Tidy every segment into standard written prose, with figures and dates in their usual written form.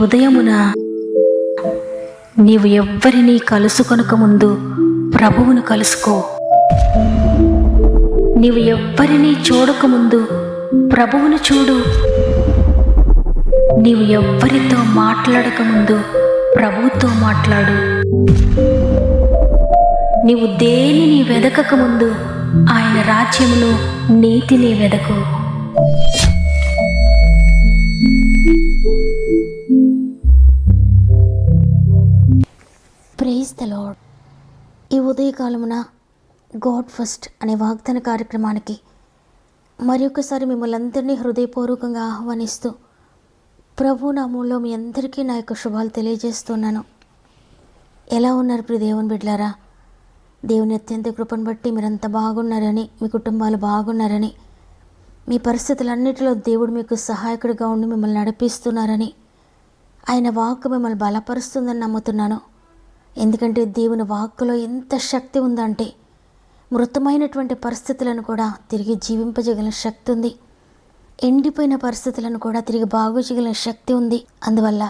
ఉదయమున నీవు ఎవ్వరినీ కలుసుకొనక ముందు ప్రభువును కలుసుకో. నీవు ఎవ్వరినీ చూడకముందు ప్రభువును చూడు. నీవు ఎవ్వరితో మాట్లాడకముందు ప్రభువుతో మాట్లాడు. నీవు దేనిని వెదకకముందు ఆయన రాజ్యమును నీతిని వెదకు. Praise the lord. ఈ ఉదయకాలమున గాడ్ ఫస్ట్ అనే వాగ్దాన కార్యక్రమానికి మరి ఒకసారి మిమ్మల్ని అందరినీ హృదయపూర్వకంగా ఆహ్వానిస్తూ ప్రభు నామంలో మీ అందరికీ నా యొక్క శుభాలు తెలియజేస్తున్నాను. ఎలా ఉన్నారు ప్రియ దేవుని బిడ్డలారా? దేవుని అత్యంత కృపను బట్టి మీరంతా బాగున్నారని, మీ కుటుంబాలు బాగున్నారని, మీ పరిస్థితులన్నిటిలో దేవుడు మీకు సహాయకుడిగా ఉండి మిమ్మల్ని నడిపిస్తున్నారని, ఆయన వాక్కు మిమ్మల్ని బలపరుస్తుందని నమ్ముతున్నాను. ఎందుకంటే దేవుని వాక్కులో ఎంత శక్తి ఉందంటే మృతమైనటువంటి పరిస్థితులను కూడా తిరిగి జీవింపజేయగల శక్తి ఉంది. ఎండిపోయిన పరిస్థితులను కూడా తిరిగి బాగు చేయగల శక్తి ఉంది. అందువల్ల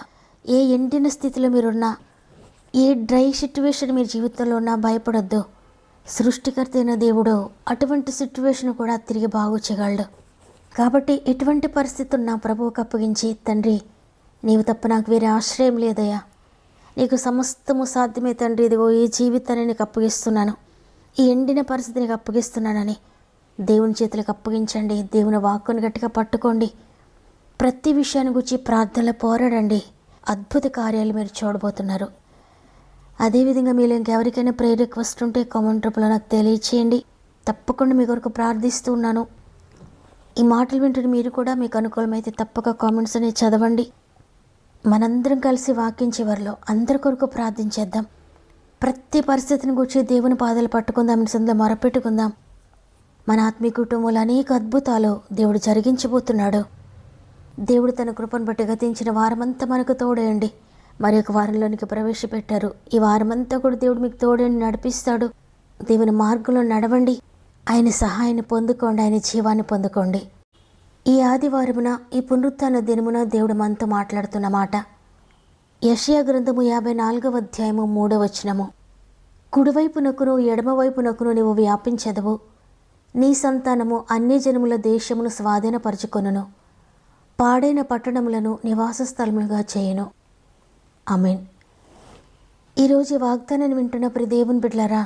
ఏ ఎండిన స్థితిలో మీరున్నా, ఏ డ్రై సిట్యువేషన్ మీ జీవితంలో ఉన్నా భయపడొద్దు. సృష్టికర్త అయిన దేవుడు అటువంటి సిట్యువేషన్ కూడా తిరిగి బాగు చేయగలడు. కాబట్టి ఎటువంటి పరిస్థితి ఉన్నా ప్రభువుకు అప్పగించి, తండ్రి నీవు తప్ప నాకు వేరే ఆశ్రయం లేదయ్యా, నీకు సమస్తము సాధ్యమే తండ్రి, ఇదిగో ఈ జీవితాన్ని నీకు అప్పగిస్తున్నాను, ఈ ఎండిన పరిస్థితి నీకు అప్పగిస్తున్నానని దేవుని చేతులకు అప్పగించండి. దేవుని వాక్కును గట్టిగా పట్టుకోండి. ప్రతి విషయాన్ని గురించి ప్రార్థనలో పోరాడండి. అద్భుత కార్యాలు మీరు చూడబోతున్నారు. అదేవిధంగా మీరు ఇంకెవరికైనా ప్రేయర్ రిక్వెస్ట్ ఉంటే కామెంట్ రూపంలో నాకు తెలియచేయండి. తప్పకుండా మీ కొరకు ప్రార్థిస్తూ ఉన్నాను. ఈ మాటలు వింటున్న మీరు కూడా మీకు అనుకూలమైతే తప్పక కామెంట్స్ అనేవి చదవండి. మనందరం కలిసి వాక్యం చివరిలో అందరి కొరకు ప్రార్థించేద్దాం. ప్రతి పరిస్థితిని గురించి దేవుని పాదాలు పట్టుకుందాం, సందులో మొరపెట్టుకుందాం. మన ఆత్మీయ కుటుంబంలో అనేక అద్భుతాలు దేవుడు జరిగించబోతున్నాడు. దేవుడు తన కృపను బట్టి గతించిన వారమంతా మనకు తోడేయండి. మరి ఒక వారంలోనికి ప్రవేశపెట్టారు. ఈ వారమంతా కూడా దేవుడు మీకు తోడేయండి, నడిపిస్తాడు. దేవుని మార్గంలో నడవండి. ఆయన సహాయాన్ని పొందుకోండి, ఆయన జీవాన్ని పొందుకోండి. ఈ ఆదివారమున, ఈ పునరుత్థాన దినమున దేవుడు మనతో మాట్లాడుతున్న మాట యెషయా గ్రంథము 54వ అధ్యాయము 3వ వచనము. కుడివైపునకును ఎడమవైపునకును నీవు వ్యాపించెదవు, నీ సంతానము అన్యజనముల దేశమును స్వాధీనపరచుకొనును, పాడైన పట్టణములను నివాస స్థలములుగా చేయును. ఆమేన్. ఈరోజు వాగ్దానాన్ని వింటున్న ప్రియ దేవుని బిడ్డలారా,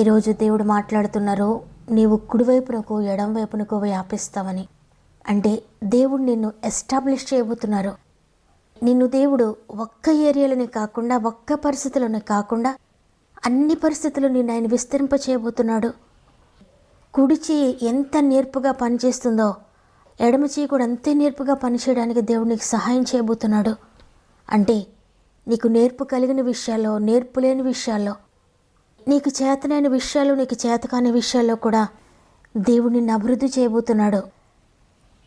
ఈరోజు దేవుడు మాట్లాడుతున్నారు, నీవు కుడివైపునకు ఎడమవైపునకు వ్యాపిస్తావని. అంటే దేవుడు నిన్ను ఎస్టాబ్లిష్ చేయబోతున్నారు. నిన్ను దేవుడు ఒక్క ఏరియాలోనే కాకుండా, ఒక్క పరిస్థితుల్లోనే కాకుండా అన్ని పరిస్థితుల్లో నిన్ను ఆయన విస్తరింప చేయబోతున్నాడు. కుడి చెయ్యి ఎంత నేర్పుగా పనిచేస్తుందో ఎడమ చెయ్యి కూడా అంతే నేర్పుగా పనిచేయడానికి దేవుడు నీకు సహాయం చేయబోతున్నాడు. అంటే నీకు నేర్పు కలిగిన విషయాల్లో, నేర్పు లేని విషయాల్లో, నీకు చేతనైన విషయాలు, నీకు చేతకాని విషయాల్లో కూడా దేవుడు నిన్ను అభివృద్ధి చేయబోతున్నాడు.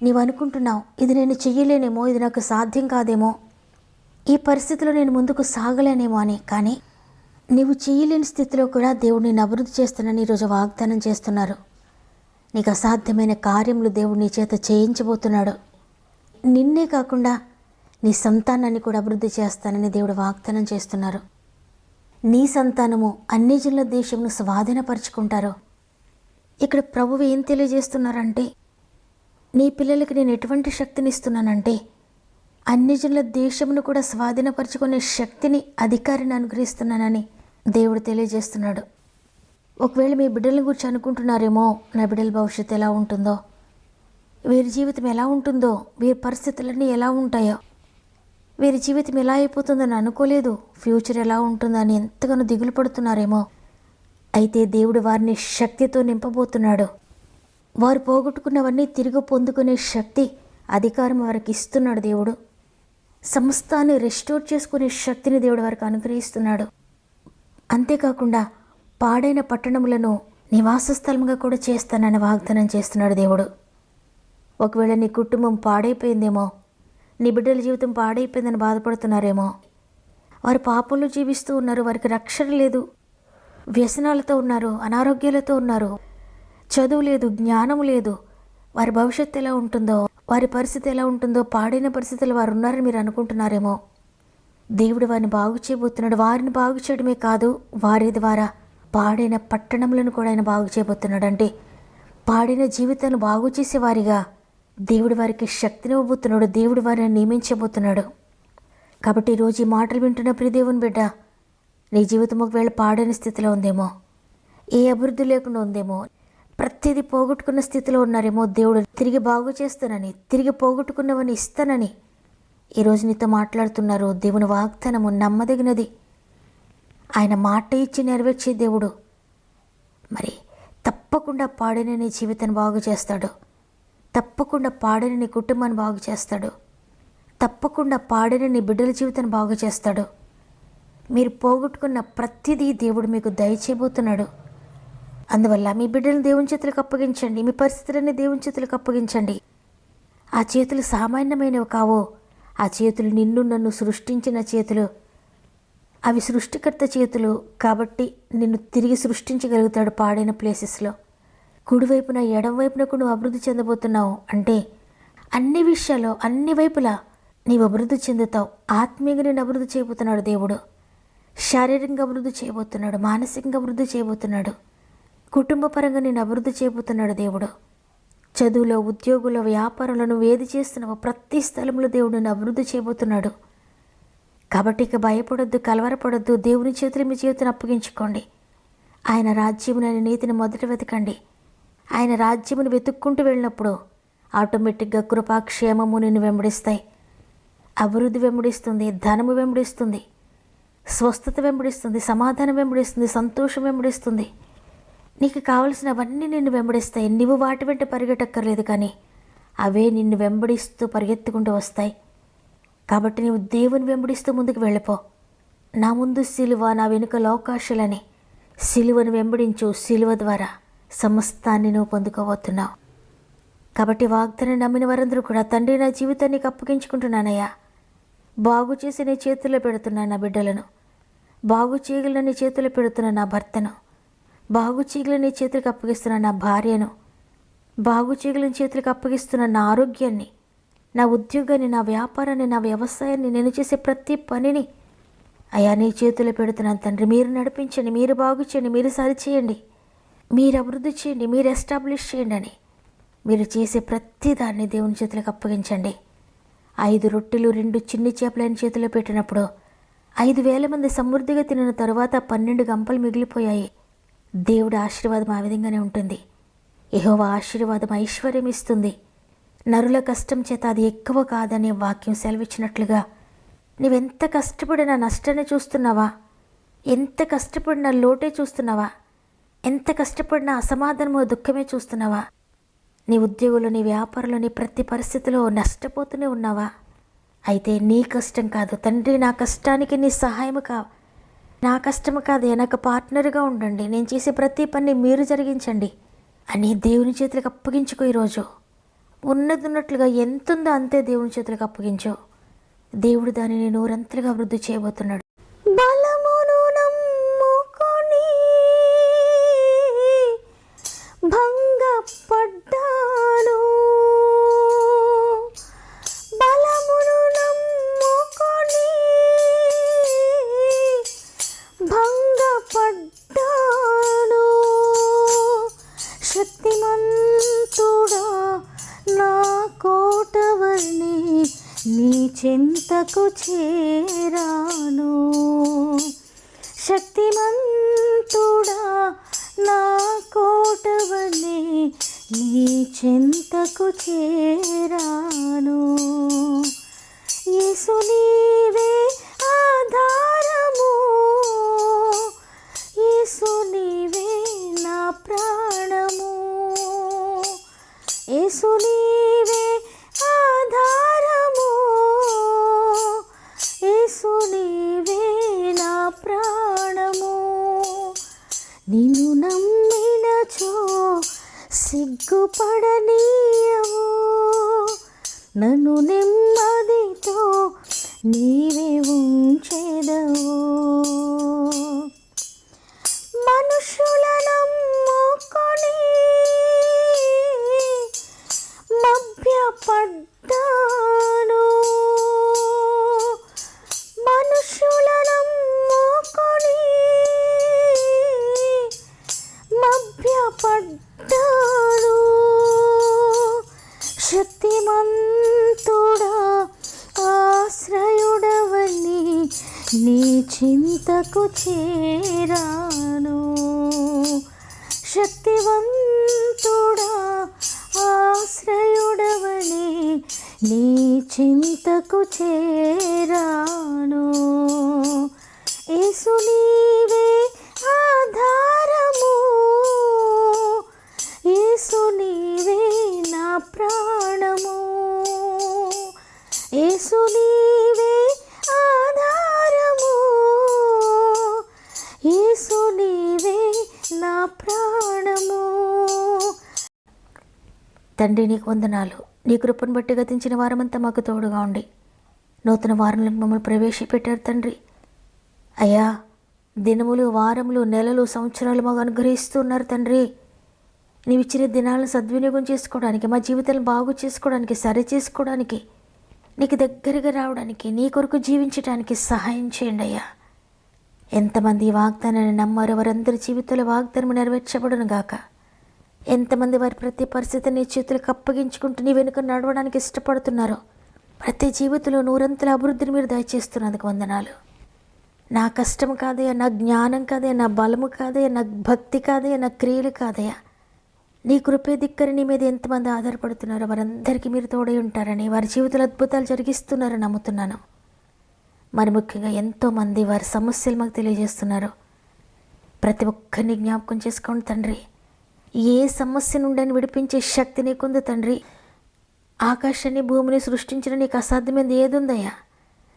నీవు అనుకుంటున్నావు, ఇది నేను చెయ్యలేనేమో, ఇది నాకు సాధ్యం కాదేమో, ఈ పరిస్థితిలో నేను ముందుకు సాగలేనేమో అని. కానీ నీవు చేయలేని స్థితిలో కూడా దేవుడు నిన్ను అభివృద్ధి చేస్తున్నానని ఈరోజు వాగ్దానం చేస్తున్నారు. నీకు అసాధ్యమైన కార్యములు దేవుడు నీ చేత చేయించబోతున్నాడు. నిన్నే కాకుండా నీ సంతానాన్ని కూడా అభివృద్ధి చేస్తానని దేవుడు వాగ్దానం చేస్తున్నారు. నీ సంతానము అన్ని జనుల దేశమును స్వాధీనపరుచుకుంటారు. ఇక్కడ ప్రభువు ఏం తెలియజేస్తున్నారంటే, నీ పిల్లలకి నేను ఎటువంటి శక్తిని ఇస్తున్నానంటే అన్ని జనుల దేశమును కూడా స్వాధీనపరుచుకునే శక్తిని, అధికారిని అనుగ్రహిస్తున్నానని దేవుడు తెలియజేస్తున్నాడు. ఒకవేళ మీ బిడ్డల గురించి అనుకుంటున్నారేమో, నా బిడ్డల భవిష్యత్తు ఎలా ఉంటుందో, వీరి జీవితం ఎలా ఉంటుందో, వీరి పరిస్థితులన్నీ ఎలా ఉంటాయో, వీరి జీవితం ఎలా అయిపోతుందని అనుకోలేదు, ఫ్యూచర్ ఎలా ఉంటుందో అని ఎంతగానో దిగులు పడుతున్నారేమో. అయితే దేవుడు వారిని శక్తితో నింపబోతున్నాడు. వారు పోగొట్టుకున్నవన్నీ తిరిగి పొందుకునే శక్తి, అధికారం వారికి ఇస్తున్నాడు దేవుడు. సమస్తాన్ని రెస్టోర్ చేసుకునే శక్తిని దేవుడు వారికి అనుగ్రహిస్తున్నాడు. అంతేకాకుండా పాడైన పట్టణములను నివాస స్థలంగా కూడా చేస్తానని వాగ్దానం చేస్తున్నాడు దేవుడు. ఒకవేళ నీ కుటుంబం పాడైపోయిందేమో, నీ బిడ్డల జీవితం పాడైపోయిందని బాధపడుతున్నారేమో, వారు పాపంలో జీవిస్తూ ఉన్నారు, వారికి రక్షణ లేదు, వ్యసనాలతో ఉన్నారు, అనారోగ్యాలతో ఉన్నారు, చదువు లేదు, జ్ఞానం లేదు, వారి భవిష్యత్తు ఎలా ఉంటుందో, వారి పరిస్థితి ఎలా ఉంటుందో, పాడైన పరిస్థితులు వారు ఉన్నారని మీరు అనుకుంటున్నారేమో. దేవుడు వారిని బాగు చేయబోతున్నాడు. వారిని బాగు చేయడమే కాదు, వారి ద్వారా పాడైన పట్టణములను కూడా ఆయన బాగు చేయబోతున్నాడు. అంటే పాడిన జీవితాన్ని బాగు చేసేవారిగా దేవుడు వారికి శక్తిని ఇవ్వబోతున్నాడు. దేవుడు వారిని నియమించబోతున్నాడు. కాబట్టి ఈరోజు ఈ మాటలు వింటున్న ప్రియ దేవుని బిడ్డ, నీ జీవితం ఒకవేళ పాడైన స్థితిలో ఉందేమో, ఏ అభివృద్ధి లేకుండా ఉందేమో, ప్రతిదీ పోగొట్టుకున్న స్థితిలో ఉన్నారేమో. దేవుడు తిరిగి బాగు చేస్తానని, తిరిగి పోగొట్టుకున్నవని ఇస్తానని ఈరోజు నీతో మాట్లాడుతున్నారు. దేవుని వాగ్దానము నమ్మదగినది. ఆయన మాట ఇచ్చి నెరవేర్చే దేవుడు. మరి తప్పకుండా పాడిన నీ జీవితాన్ని బాగు చేస్తాడు. తప్పకుండా పాడిన నీ కుటుంబాన్ని బాగు చేస్తాడు. తప్పకుండా పాడిన నీ బిడ్డల జీవితాన్ని బాగు చేస్తాడు. మీరు పోగొట్టుకున్న ప్రతిదీ దేవుడు మీకు దయచేయబోతున్నాడు. అందువల్ల మీ బిడ్డలను దేవుని చేతులకు అప్పగించండి. మీ పరిస్థితులన్నీ దేవుని చేతులకు అప్పగించండి. ఆ చేతులు సామాన్యమైనవి కావు. ఆ చేతులు నిన్ను నన్ను సృష్టించిన చేతులు. అవి సృష్టికర్త చేతులు. కాబట్టి నిన్ను తిరిగి సృష్టించగలుగుతాడు పాడైన ప్లేసెస్లో. కుడివైపున ఎడమవైపునకు నువ్వు అభివృద్ధి చెందబోతున్నావు. అంటే అన్ని విషయాల్లో అన్ని వైపులా నీవు అభివృద్ధి చెందుతావు. ఆత్మీయంగా నేను అభివృద్ధి చేయబోతున్నాడు దేవుడు. శారీరకంగా అభివృద్ధి చేయబోతున్నాడు. మానసికంగా అభివృద్ధి చేయబోతున్నాడు. కుటుంబ పరంగా నేను అభివృద్ధి చేయబోతున్నాడు దేవుడు. చదువులో, ఉద్యోగుల్లో, వ్యాపారంలో నువ్వు ఏది చేస్తున్నావో ప్రతి స్థలంలో దేవుడు నిన్ను అభివృద్ధి చేయబోతున్నాడు. కాబట్టి ఇక భయపడొద్దు, కలవరపడొద్దు. దేవుని చేతులు మీ జీవితాన్ని అప్పగించుకోండి. ఆయన రాజ్యమునని నీతిని మొదట వెతకండి. ఆయన రాజ్యమును వెతుక్కుంటూ వెళ్ళినప్పుడు ఆటోమేటిక్గా కృపాక్షేమము నిన్ను వెంబడిస్తాయి. అభివృద్ధి వెంబడిస్తుంది, ధనము వెంబడిస్తుంది, స్వస్థత వెంబడిస్తుంది, సమాధానం వెంబడిస్తుంది, సంతోషం వెంబడిస్తుంది. నీకు కావలసినవన్నీ నిన్ను వెంబడిస్తాయి. నువ్వు వాటి వెంట పరిగెట్టక్కర్లేదు, కానీ అవే నిన్ను వెంబడిస్తూ పరిగెత్తుకుంటూ వస్తాయి. కాబట్టి నీవు దేవుని వెంబడిస్తూ ముందుకు వెళ్ళిపో. నా ముందు సిలువ, నా వెనుక లోకాశలని. సిలువను వెంబడించు. సిలువ ద్వారా సమస్తాన్ని నువ్వు పొందుకోబోతున్నావు. కాబట్టి వాగ్దాన్ని నమ్మిన వారందరూ కూడా, తండ్రి నా జీవితాన్ని నీకు అప్పగించుకుంటున్నానయ్యా, బాగు చేసి నీ చేతుల్లో పెడుతున్నాను. నా బిడ్డలను బాగు చేయగల నీ చేతుల్లో పెడుతున్నా. నా భర్తను బాగు చేయగల నీ చేతులకు అప్పగిస్తున్నా. నా భార్యను బాగు చేయగలని చేతులకు అప్పగిస్తున్నా. నా ఆరోగ్యాన్ని, నా ఉద్యోగాన్ని, నా వ్యాపారాన్ని, నా వ్యవసాయాన్ని, నేను చేసే ప్రతి పనిని అయ్యా నీ చేతుల్లో పెడుతున్నాను తండ్రి. మీరు నడిపించండి, మీరు బాగు చేయండి, మీరు సరిచేయండి, మీరు అభివృద్ధి చేయండి, మీరు ఎస్టాబ్లిష్ చేయండి అని మీరు చేసే ప్రతి దాన్ని దేవుని చేతులకు అప్పగించండి. 5 రొట్టెలు 2 చిన్ని చేపలు ఆయన చేతిలో పెట్టినప్పుడు 5,000 మంది సమృద్ధిగా తినిన తరువాత 12 గంపలు మిగిలిపోయాయి. దేవుడి ఆశీర్వాదం ఆ విధంగానే ఉంటుంది. యెహోవా ఆశీర్వాదం ఐశ్వర్యం ఇస్తుంది. నరుల కష్టం చేత అది ఎక్కువ కాదనే వాక్యం సెలవిచ్చినట్లుగా నువ్వెంత కష్టపడినా నష్టాన్ని చూస్తున్నావా? ఎంత కష్టపడినా లోటే చూస్తున్నావా? ఎంత కష్టపడినా అసమాధానమో దుఃఖమే చూస్తున్నావా? నీ ఉద్యోగంలో, నీ వ్యాపారంలో, నీ ప్రతి పరిస్థితిలో నష్టపోతూనే ఉన్నావా? అయితే నీ కష్టం కాదు తండ్రి, నా కష్టానికి నీ సహాయము నా కష్టము కాదు, నాకు పార్ట్నర్గా ఉండండి, నేను చేసే ప్రతి పని మీరు జరిగించండి అని దేవుని చేతులకు అప్పగించుకో. ఈరోజు ఉన్నట్లుగా ఎంతుందో అంతే దేవుని చేతులకు అప్పగించు. దేవుడు దానిని నూరంతలుగా అభివృద్ధి చేయబోతున్నాడు. బలమును నమ్ముకొని భంగపడ్డాను, బలమును నమ్ముకొని భంగపడ్డాను, శక్తిమంతుడా నా కోటవని నీ చెంతకు చేరాను, శక్తిమంతుడా నా కోటవని నీ చెంతకు చేరాను. యేసు నీవే ఆధారము, యేసు నీవే నా ప్రాణము, యేసు నీవే ఆధారము, యేసు నీవే నా ప్రాణము. నిన్ను నమ్మినచో సిగ్గుపడనీయవు, నన్ను నెమ్మదితో నీవే ఉంచెదవు. మనుషుల నమ్ముకొని మభ్యపడ్డాను, శక్తిమంతుడా ఆశ్రయుడవని నీ చింతకు చేరాను. శక్తివంతుడా ఆశ్రయుడవని నీ చింతకు చేరాను. యేసు నీవే ఆధారము, యేసు నీవే నా ప్రాణము, యేసు నీవే ఆధారము, యేసు నీవే నా ప్రాణము. తండ్రి నీకు వందనాలు. నీ కృపను బట్టి గతించిన వారమంతా మాకు తోడుగా ఉండి నూతన వారంలో మమ్మల్ని ప్రవేశపెట్టారు తండ్రి. అయ్యా, దినములు, వారములు, నెలలు, సంవత్సరాలు మాకు అనుగ్రహిస్తున్నారు తండ్రి. నీవు ఇచ్చిన దినాలను సద్వినియోగం చేసుకోవడానికి, మా జీవితాలను బాగు చేసుకోవడానికి, సరి చేసుకోవడానికి, నీకు దగ్గరగా రావడానికి, నీ కొరకు జీవించడానికి సహాయం చేయండి అయ్యా. ఎంతమంది ఈ వాగ్దానాన్ని నమ్మారో వారందరి జీవితంలో వాగ్దానం నెరవేర్చబడును గాక. ఎంతమంది వారి ప్రతి పరిస్థితిని నీ చేతులకు అప్పగించుకుంటూ నీ వెనుక నడవడానికి ఇష్టపడుతున్నారో ప్రతి జీవితంలో నూరంతల అభివృద్ధిని మీరు దయచేస్తున్నందుకు వందనాలు. నా కష్టం కాదయ్యా, నా జ్ఞానం కాదయ్యా, నా బలము కాదయ్యా, నా భక్తి కాదయ్యా, నా క్రియలు కాదయ్యా, నీ కృపే దిక్కని నీ మీద ఎంతమంది ఆధారపడుతున్నారో వారందరికీ మీరు తోడై ఉంటారని, వారి జీవితాలు అద్భుతాలు జరిగిస్తున్నారని నమ్ముతున్నాను. మరి ముఖ్యంగా ఎంతోమంది వారి సమస్యలు మాకు తెలియజేస్తున్నారు. ప్రతి ఒక్కరిని జ్ఞాపకం చేసుకోండి తండ్రి. ఏ సమస్య నుండి విడిపించే శక్తి నీకుంది తండ్రి. ఆకాశాన్ని భూమిని సృష్టించిన నీకు అసాధ్యమైనది ఏదుందయ్యా?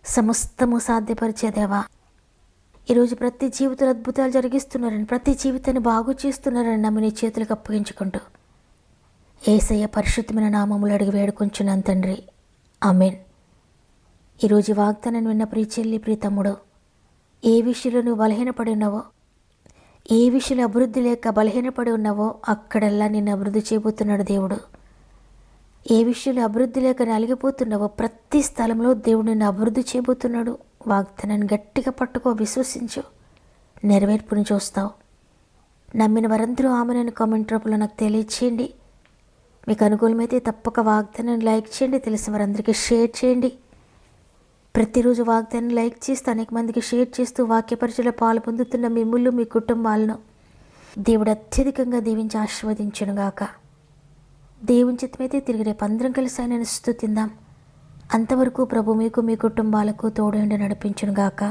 సమస్తము సాధ్యపరిచేదేవా. ఈరోజు ప్రతి జీవితంలో అద్భుతాలు జరిగిస్తున్నారని, ప్రతి జీవితాన్ని బాగు చేస్తున్నారని నమ్మి నీ చేతులకు అప్పగించుకుంటూ యేసయ్య పరిశుద్ధమైన నామములు అడిగి వేడుకొంచున్నాను తండ్రి. ఆమేన్. ఈరోజు వాగ్దానాన్ని విన్న ప్రియ చెల్లి, ప్రియ తమ్ముడు, ఏ విషయంలో నువ్వు బలహీనపడి ఉన్నావో, ఏ విషయంలో అభివృద్ధి లేక బలహీనపడి ఉన్నావో అక్కడల్లా నిన్ను అభివృద్ధి చేయబోతున్నాడు దేవుడు. ఏ విషయంలో అభివృద్ధి లేక నలిగిపోతున్నావో ప్రతి స్థలంలో దేవుడు నిన్ను అభివృద్ధి చేయబోతున్నాడు. వాగ్దానాన్ని గట్టిగా పట్టుకో, విశ్వసించు, నెరవేర్పుని చూస్తావు. నమ్మిన వారందరూ ఆమెను కామెంట్ రూపంలో నాకు తెలియచేయండి. మీకు అనుకూలమైతే తప్పక వాగ్దానాన్ని లైక్ చేయండి, తెలిసిన వారందరికీ షేర్ చేయండి. ప్రతిరోజు వాగ్దానాన్ని లైక్ చేస్తూ అనేక మందికి షేర్ చేస్తూ వాక్య పరిచయలో పాలు పొందుతున్న మిమ్ముళ్ళు, మీ కుటుంబాలను దేవుడు అత్యధికంగా దీవించి ఆశీర్వదించునుగాక. దేవుని చిత్తమైతే తిరిగి రేపు అందరం కలిసి ఆయనను స్తుతిందాం. అంతవరకు ప్రభు మీకు, మీ కుటుంబాలకు తోడుండి నడిపించునుగాక.